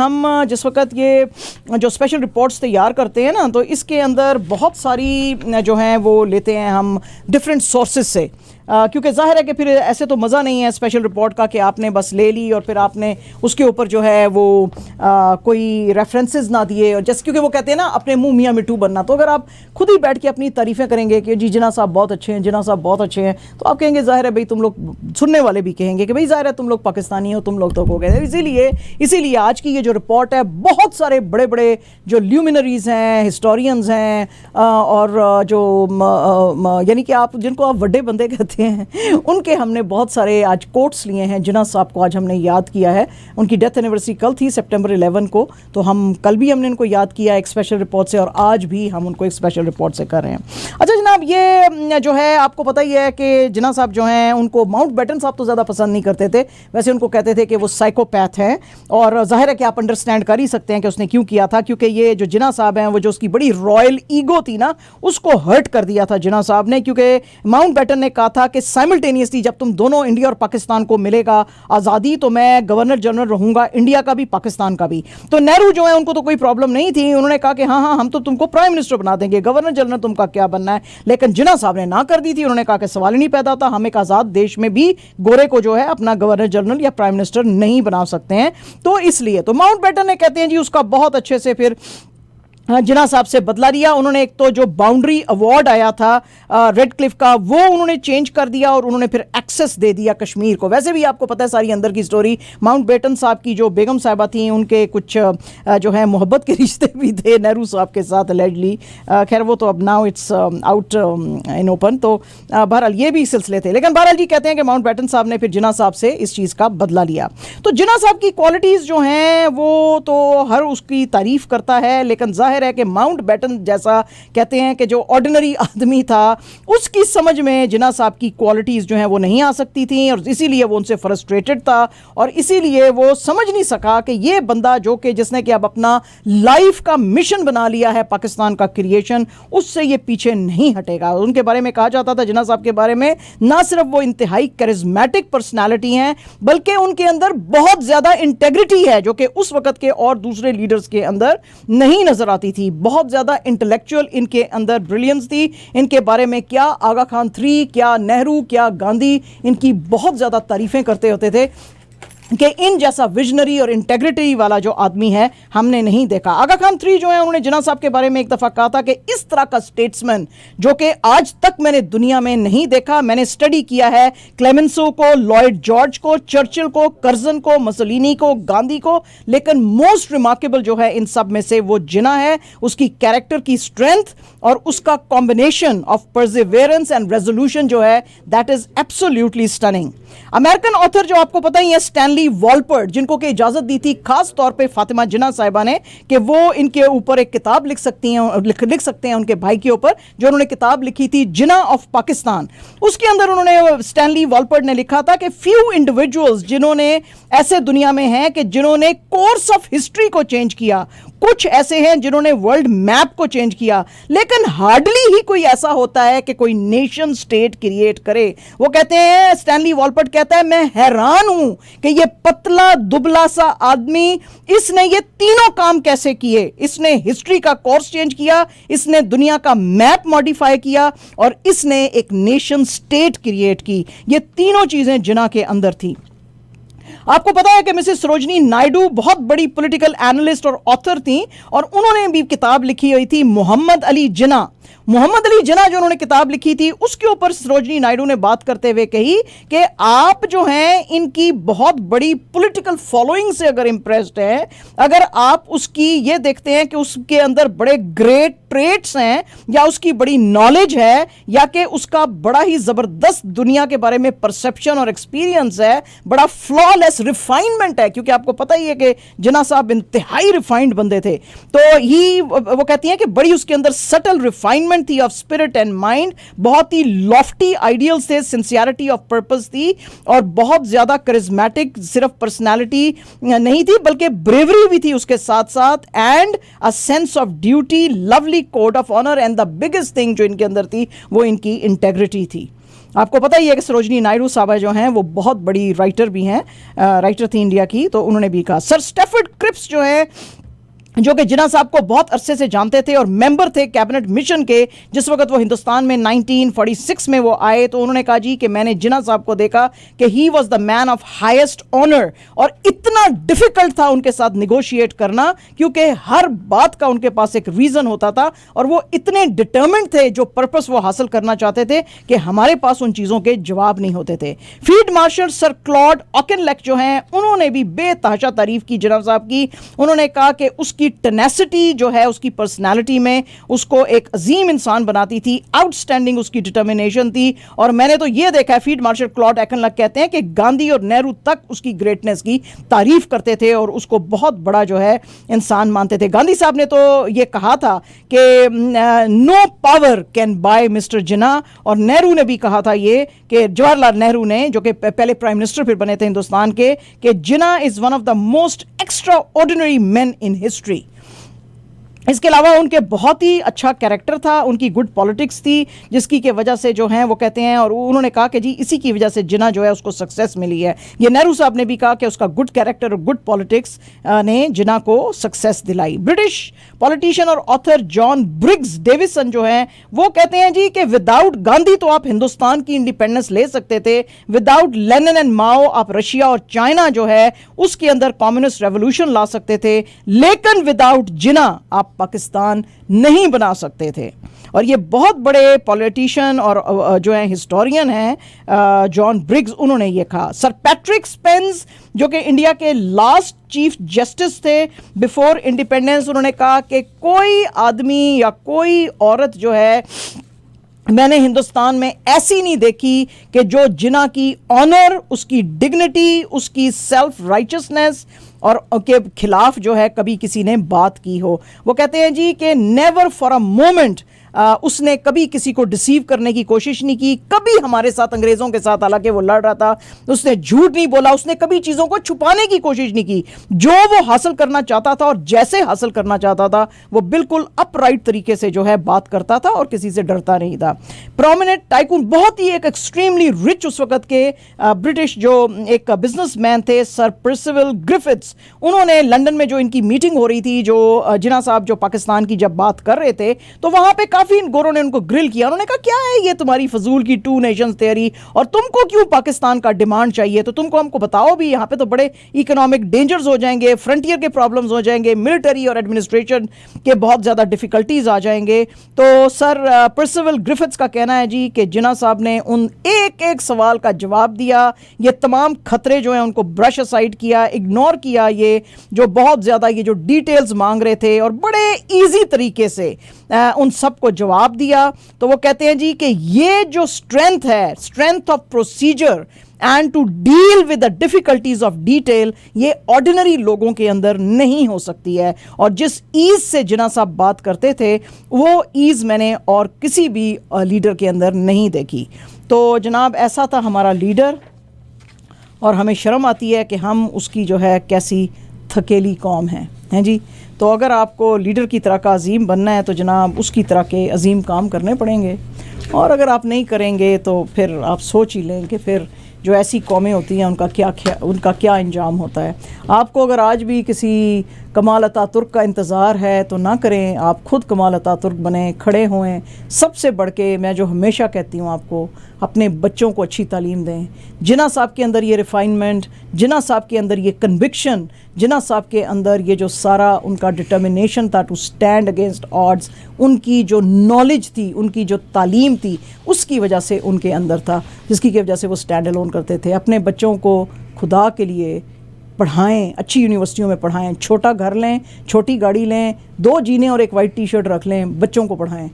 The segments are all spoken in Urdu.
ہم جس وقت یہ جو اسپیشل رپورٹس تیار کرتے ہیں نا تو اس کے اندر بہت ساری جو ہیں وہ لیتے ہیں ہم ڈفرینٹ سورسز سے، کیونکہ ظاہر ہے کہ پھر ایسے تو مزہ نہیں ہے اسپیشل رپورٹ کا کہ آپ نے بس لے لی اور پھر آپ نے اس کے اوپر جو ہے وہ کوئی ریفرنسز نہ دیے، اور جیسے کیونکہ وہ کہتے ہیں نا اپنے منہ میاں مٹھو بننا، تو اگر آپ خود ہی بیٹھ کے اپنی تعریفیں کریں گے کہ جی جناح صاحب بہت اچھے ہیں، جناح صاحب بہت اچھے ہیں، تو آپ کہیں گے ظاہر ہے بھائی تم لوگ، سننے والے بھی کہیں گے کہ بھائی ظاہر ہے تم لوگ پاکستانی ہو، تم لوگ تو ہو گئے۔ اسی لیے آج کی یہ جو رپورٹ ہے بہت سارے بڑے بڑے جو لیومینریز ہیں، ہسٹورینز ہیں، اور جو یعنی کہ آپ جن کو آپ بڑے بندے کہتے ہیں، ان کے ہم نے بہت سارے آج کوٹس لیے ہیں۔ جناح صاحب کو آج ہم نے یاد کیا ہے، ان کی ڈیتھ اینیورسری کل تھی سپٹمبر 11 کو، تو ہم کل بھی ہم نے ان کو یاد کیا ایک اسپیشل رپورٹ سے، اور آج بھی ہم ان کو ایک اسپیشل رپورٹ سے کر رہے ہیں۔ اچھا جناب، یہ جو ہے آپ کو پتہ ہی ہے کہ جناح صاحب جو ہیں ان کو ماؤنٹ بیٹن صاحب تو زیادہ پسند نہیں کرتے تھے، ویسے ان کو کہتے تھے کہ وہ سائیکوپیتھ ہیں، اور ظاہر ہے کہ آپ انڈرسٹینڈ کر ہی سکتے ہیں کہ اس نے کیوں کیا تھا، کیونکہ یہ جو جناح صاحب ہیں وہ جو اس کی بڑی رائل ایگو تھی نا، اس کو ہرٹ کر دیا تھا جناح صاحب نے، کیونکہ ماؤنٹ بیٹن نے کہا تھا کہ سائملٹینیسلی جب تم دونوں انڈیا اور پاکستان کو ملے گا آزادی تو میں گورنر جنرل رہوں گا انڈیا کا بھی پاکستان کا بھی۔ تو نہرو جو ہے ان کو تو کوئی پرابلم نہیں تھی، انہوں نے کہا کہ ہاں ہم تو تم کو پرائم منسٹر بنا دیں گے، گورنر جنرل تم کا کیا بننا ہے، لیکن جناح صاحب نے نہ کر دی تھی، انہوں نے کہا کہ سوال ہی نہیں پیدا تھا، ہم ایک آزاد دیش میں بھی گورے کو جو ہے اپنا گورنر جنرل یا پرائم منسٹر نہیں بنا سکتے ہیں، تو اس لیے تو ماؤنٹ بیٹن نے کہتے ہیں جی اس کا بہت اچھے سے پھر جناح صاحب سے بدلا لیا۔ انہوں نے ایک تو جو باؤنڈری ایوارڈ آیا تھا ریڈ کلف کا وہ انہوں نے چینج کر دیا، اور انہوں نے پھر ایکسس دے دیا کشمیر کو۔ ویسے بھی آپ کو پتہ ہے ساری اندر کی سٹوری، ماؤنٹ بیٹن صاحب کی جو بیگم صاحبہ تھیں ان کے کچھ جو ہے محبت کے رشتے بھی تھے نہرو صاحب کے ساتھ الیجلی، خیر وہ تو اب now it's out in open, تو بہرحال یہ بھی سلسلے تھے، لیکن بہرحال جی کہتے ہیں کہ ماؤنٹ بیٹن صاحب نے پھر جناح صاحب سے اس چیز کا بدلہ لیا۔ تو جناح صاحب کی کوالٹیز جو ہیں وہ تو ہر اس کی تعریف کرتا ہے، لیکن ظاہر ہے کہ ماؤنٹ بیٹن جیسا کہتے ہیں کہ جو آرڈینری آدمی تھا اس کی سمجھ میں جناح صاحب کی کوالٹیز جو ہیں وہ نہیں آ سکتی تھیں، اور اسی لیے وہ ان سے فرسٹریٹڈ تھا، اور اسی لیے وہ سمجھ نہیں سکا کہ یہ بندہ جو کہ جس نے کہ اب اپنا لائف کا مشن بنا لیا ہے پاکستان کا کریشن، اس سے یہ پیچھے نہیں ہٹے گا۔ ان کے بارے میں کہا جاتا تھا جناح صاحب کے بارے میں نہ صرف وہ انتہائی کرزمیٹک پرسنالٹی ہیں بلکہ ان کے اندر بہت زیادہ انٹیگریٹی ہے جو کہ اس وقت کے اور دوسرے لیڈرز کے اندر نہیں نظر آتی تھی۔ بہت زیادہ انٹلیکچوئل ان کے اندر بریلینس تھی۔ ان کے بارے میں کیا آغا خان 3، کیا نہرو، کیا گاندھی ان کی بہت زیادہ تعریفیں کرتے ہوتے تھے کہ ان جیسا ویژنری اور انٹیگریٹی والا جو آدمی ہے ہم نے نہیں دیکھا۔ آغا خان 3 جو ہیں انہوں نے جناح صاحب کے بارے میں ایک دفعہ کہا تھا کہ اس طرح کا سٹیٹسمن جو کہ آج تک میں نے دنیا میں نہیں دیکھا، میں نے سٹڈی کیا ہے کلیمنسو کو، لائڈ جارج کو، چرچل کو، کرزن کو، مسولینی کو، گاندھی کو، لیکن موسٹ ریمارکیبل جو ہے ان سب میں سے وہ جناح ہے۔ اس کی کیریکٹر کی اسٹرینتھ اور اس کا combination of perseverance and resolution جو ہے that is absolutely stunning. American author جو آپ کو پتہ ہی ہے اسٹینلی والپرڈ، جن کو کہ اجازت دی تھی خاص طور پہ فاطمہ جناح صاحبہ نے کہ وہ ان کے اوپر ایک کتاب لکھ سکتے ہیں ان کے بھائی کے اوپر، جو انہوں نے کتاب لکھی تھی جناح آف پاکستان۔ اس کے اندر انہوں نے اسٹینلی والپرڈ نے لکھا تھا کہ فیو انڈیویجولز جنہوں نے ایسے دنیا میں ہیں کہ جنہوں نے کورس آف ہسٹری کو چینج کیا، کچھ ایسے ہیں جنہوں نے ورلڈ میپ کو چینج کیا، لیکن ہارڈلی ہی کوئی ایسا ہوتا ہے کہ کوئی نیشن سٹیٹ کریٹ کرے۔ وہ کہتے ہیں اسٹینلی والپرڈ کہتا ہے میں حیران ہوں کہ یہ پتلا دبلا سا آدمی اس نے یہ تینوں کام کیسے کیے۔ اس نے ہسٹری کا کورس چینج کیا، اس نے دنیا کا میپ ماڈیفائی کیا، اور اس نے ایک نیشن سٹیٹ کریٹ کی۔ یہ تینوں چیزیں جناح کے اندر تھی۔ آپ کو پتا ہے کہ مسز سروجنی نائیڈو بہت بڑی پولیٹیکل اینالسٹ اور آتھر تھیں، اور انہوں نے بھی کتاب لکھی ہوئی تھی محمد علی جناح۔ محمد علی جناح جو انہوں نے کتاب لکھی تھی اس کے اوپر سروجنی نائیڈو نے بات کرتے ہوئے کہی کہ آپ جو ہیں ان کی بہت بڑی پولیٹیکل فالوئنگ سے اگر امپریسڈ ہیں، اگر آپ اس کی یہ دیکھتے ہیں کہ اس کے اندر بڑے گریٹ ٹریٹس ہیں، یا اس کی بڑی نالج ہے، یا کہ اس کا بڑا ہی زبردست دنیا کے بارے میں پرسپشن اور ایکسپیرینس ہے، بڑا فلالیس ریفائنمنٹ ہے، کیونکہ آپ کو پتہ ہی ہے کہ جناح صاحب انتہائی ریفائنڈ بندے تھے، تو وہ کہتی ہیں کہ بڑی اس کے اندر سٹل ریفائنمنٹ تھی آف اسپرٹ اینڈ مائنڈ، بہت ہی لافٹی آئیڈیلز تھے، سنسیئرٹی آف پرپز تھی، اور بہت زیادہ کرزمیٹک صرف پرسنالٹی نہیں تھی بلکہ بریوری بھی تھی اس کے ساتھ ساتھ، and a sense of duty, lovely code of honour, and the biggest thing جو ان کے اندر تھی وہ ان کی انٹیگریٹی تھی۔ آپ کو پتہ ہی ہے کہ سروجنی نائیڈو صاحبہ جو ہیں وہ بہت بڑی رائٹر بھی ہیں، رائٹر تھی انڈیا کی، تو انہوں نے بھی کہا. سر اسٹیفرڈ کرپس جو ہیں، جو کہ جناح صاحب کو بہت عرصے سے جانتے تھے اور ممبر تھے کیبنٹ مشن کے جس وقت وہ ہندوستان میں 1946 میں وہ آئے، تو انہوں نے کہا جی کہ میں نے جناح صاحب کو دیکھا کہ he was the man of highest honour, اور اتنا ڈیفیکلٹ تھا ان کے ساتھ نیگوشیٹ کرنا کیونکہ ہر بات کا ان کے پاس ایک ریزن ہوتا تھا، اور وہ اتنے ڈٹرمنٹ تھے جو پرپس وہ حاصل کرنا چاہتے تھے کہ ہمارے پاس ان چیزوں کے جواب نہیں ہوتے تھے. فیلڈ مارشل سر کلاڈ آکنلیک جو ہیں، انہوں نے بھی بے تحاشا تعریف کی جناح صاحب کی. انہوں نے کہا کہ اس کی ٹینیسٹی جو ہے اس کی پرسنالٹی میں اس کو ایک عظیم انسان بناتی تھی، آؤٹ سٹینڈنگ اس کی ڈٹرمنیشن تھی. اور میں نے تو یہ دیکھا ہے، فیلڈ مارشل کلاڈ ایکنلک کہتے ہیں کہ گاندھی اور نہرو تک اس کی گریٹنس کی تعریف کرتے تھے اور اس کو بہت بڑا جو ہے انسان مانتے تھے. گاندھی صاحب نے تو یہ کہا تھا کہ نو پاور کین بائی مسٹر جناح، اور نہرو نے بھی کہا تھا یہ کہ جواہر لال نہرو نے، جو کہ پہلے پرائم منسٹر پھر بنے تھے ہندوستان کے، کہ Jinnah is one of the most extraordinary man in history. اس کے علاوہ ان کے بہت ہی اچھا کیریکٹر تھا، ان کی گڈ پالیٹکس تھی جس کی وجہ سے جو ہیں وہ کہتے ہیں، اور انہوں نے کہا کہ جی اسی کی وجہ سے جناح جو ہے اس کو سکسیس ملی ہے. یہ نہرو صاحب نے بھی کہا کہ اس کا گڈ کیریکٹر اور گڈ پالیٹکس نے جناح کو سکسیس دلائی. برٹش پولیٹیشین اور آتھر جان برگز ڈیوسن جو ہیں وہ کہتے ہیں جی کہ وداؤٹ گاندھی تو آپ ہندوستان کی انڈیپینڈنس لے سکتے تھے، وداؤٹ لینن اینڈ ماؤ آپ رشیا اور چائنا جو ہے اس کے اندر کمیونسٹ ریولوشن لا سکتے تھے، لیکن وداؤٹ جناح آپ پاکستان نہیں بنا سکتے تھے. اور یہ بہت بڑے پولیٹیشین اور جو ہیں ہسٹورین ہیں جان برگز، انہوں نے یہ کہا. سر پیٹرک اسپینز جو کہ انڈیا کے لاسٹ چیف جسٹس تھے بیفور انڈیپینڈنس، انہوں نے کہا کہ کوئی آدمی یا کوئی عورت جو ہے میں نے ہندوستان میں ایسی نہیں دیکھی کہ جو جناح کی آنر، اس کی ڈگنیٹی، اس کی سیلف رائچسنس اور کے خلاف جو ہے کبھی کسی نے بات کی ہو. وہ کہتے ہیں جی کہ نیور فار اے مومنٹ اس نے کبھی کسی کو ڈسیو کرنے کی کوشش نہیں کی، کبھی ہمارے ساتھ انگریزوں کے ساتھ حالانکہ وہ لڑ رہا تھا اس نے جھوٹ نہیں بولا، اس نے کبھی چیزوں کو چھپانے کی کوشش نہیں کی. جو وہ حاصل کرنا چاہتا تھا اور جیسے حاصل کرنا چاہتا تھا وہ بالکل اپ رائٹ طریقے سے جو ہے بات کرتا تھا اور کسی سے ڈرتا نہیں تھا. پرومیننٹ ٹائکون، بہت ہی ایک ایکسٹریملی رچ اس وقت کے برٹش جو ایک بزنس مین تھے سر پرسیول گرفٹس، انہوں نے لنڈن میں جو ان کی میٹنگ ہو رہی تھی، جو جناح صاحب جو پاکستان کی جب بات کر رہے تھے تو وہاں پہ کافی گوروں نے ان کو گرل کیا. انہوں نے کہا کیا ہے یہ تمہاری فضول کی ٹو نیشنز تھیوری، اور تم کو کیوں پاکستان کا ڈیمانڈ چاہیے؟ تو تم کو ہم کو بتاؤ بھی، یہاں پہ تو بڑے اکنامک ڈینجرز ہو جائیں گے، فرنٹیئر کے پرابلمز ہو جائیں گے، ملٹری اور ایڈمنسٹریشن کے بہت زیادہ ڈیفیکلٹیز آ جائیں گے. تو سر پرسیول گرفٹس کا کہنا ہے جی کہ جناح صاحب نے ان ایک ایک سوال کا جواب دیا، یہ تمام خطرے جو ہیں ان کو برش اسائڈ کیا، اگنور کیا، یہ جو بہت زیادہ یہ جو ڈیٹیلز مانگ رہے تھے، اور بڑے ایزی طریقے سے ان سب کو جواب دیا. تو وہ کہتے ہیں جی کہ یہ جو اسٹرینتھ ہے، strength of procedure and to deal with the difficulties of detail, یہ آرڈینری لوگوں کے اندر نہیں ہو سکتی ہے. اور جس ایز سے جناح صاحب بات کرتے تھے وہ ایز میں نے اور کسی بھی لیڈر کے اندر نہیں دیکھی. تو جناب ایسا تھا ہمارا لیڈر، اور ہمیں شرم آتی ہے کہ ہم اس کی جو ہے کیسی تھکیلی قوم ہیں جی. تو اگر آپ کو لیڈر کی طرح کا عظیم بننا ہے تو جناب اس کی طرح کے عظیم کام کرنے پڑیں گے، اور اگر آپ نہیں کریں گے تو پھر آپ سوچ ہی لیں کہ پھر جو ایسی قومیں ہوتی ہیں ان کا کیا انجام ہوتا ہے. آپ کو اگر آج بھی کسی کمال اتا ترک کا انتظار ہے تو نہ کریں، آپ خود کمال اتا ترک بنیں، کھڑے ہوئیں. سب سے بڑھ کے میں جو ہمیشہ کہتی ہوں آپ کو، اپنے بچوں کو اچھی تعلیم دیں. جناح صاحب کے اندر یہ ریفائنمنٹ، جناح صاحب کے اندر یہ کنوکشن، جناح صاحب کے اندر یہ جو سارا ان کا ڈٹرمنیشن تھا ٹو اسٹینڈ اگینسٹ آڈز، ان کی جو نالج تھی، ان کی جو تعلیم تھی، اس کی وجہ سے ان کے اندر تھا، جس کی وجہ سے وہ اسٹینڈ الون کرتے تھے. اپنے بچوں کو خدا کے لیے پڑھائیں، اچھی یونیورسٹیوں میں پڑھائیں، چھوٹا گھر لیں، چھوٹی گاڑی لیں، 2 جینے اور ایک وائٹ ٹی شرٹ رکھ لیں، بچوں کو پڑھائیں.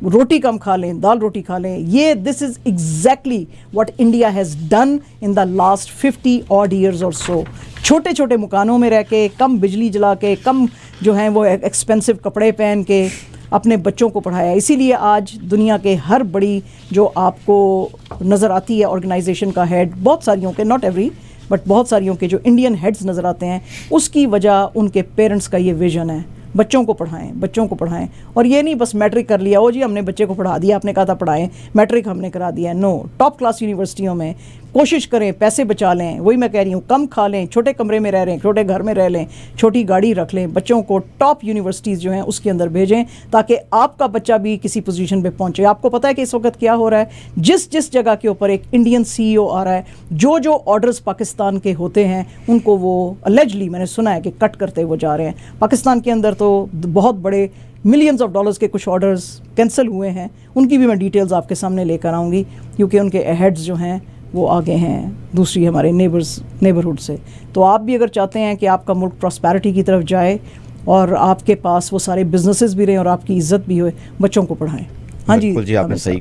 روٹی کم کھا لیں، دال روٹی کھا لیں. یہ this is exactly what India has done in the last 50 odd years اور سو. چھوٹے چھوٹے مکانوں میں رہ کے، کم بجلی جلا کے، کم جو ہیں وہ ایکسپینسو کپڑے پہن کے اپنے بچوں کو پڑھایا. اسی لیے آج دنیا کے ہر بڑی جو آپ کو نظر آتی ہے آرگنائزیشن کا ہیڈ، بہت ساریوں کے، ناٹ ایوری بٹ بہت ساریوں کے جو انڈین ہیڈز نظر آتے ہیں، اس کی وجہ ان کے پیرنٹس کا یہ ویژن ہے. بچوں کو پڑھائیں، بچوں کو پڑھائیں. اور یہ نہیں بس میٹرک کر لیا، جی ہم نے بچے کو پڑھا دیا، آپ نے کہا تھا پڑھائیں، میٹرک ہم نے کرا دیا. نو، ٹاپ کلاس یونیورسٹیوں میں کوشش کریں، پیسے بچا لیں. وہی میں کہہ رہی ہوں، کم کھا لیں، چھوٹے کمرے میں رہ رہے ہیں، چھوٹے گھر میں رہ لیں، چھوٹی گاڑی رکھ لیں. بچوں کو ٹاپ یونیورسٹیز جو ہیں اس کے اندر بھیجیں تاکہ آپ کا بچہ بھی کسی پوزیشن پہ پہنچے. آپ کو پتہ ہے کہ اس وقت کیا ہو رہا ہے؟ جس جگہ کے اوپر ایک انڈین سی ای او آ رہا ہے، جو آرڈرز پاکستان کے ہوتے ہیں ان کو وہ اللیجلی میں نے سنا ہے کہ کٹ کرتے وہ جا رہے ہیں. پاکستان کے اندر تو بہت بڑے ملینز آف ڈالرز کے کچھ آرڈرز کینسل ہوئے ہیں، ان کی بھی میں ڈیٹیلز آپ کے سامنے لے کر آؤں گی، کیونکہ ان کے ہیڈز جو ہیں وہ آگے ہیں دوسری ہمارے نیبرہڈ سے. تو آپ بھی اگر چاہتے ہیں کہ آپ کا ملک پراسپیرٹی کی طرف جائے اور آپ کے پاس وہ سارے بزنسز بھی رہیں اور آپ کی عزت بھی ہوئے، بچوں کو پڑھائیں. ہاں جی، بالکل جی، آپ نے صحیح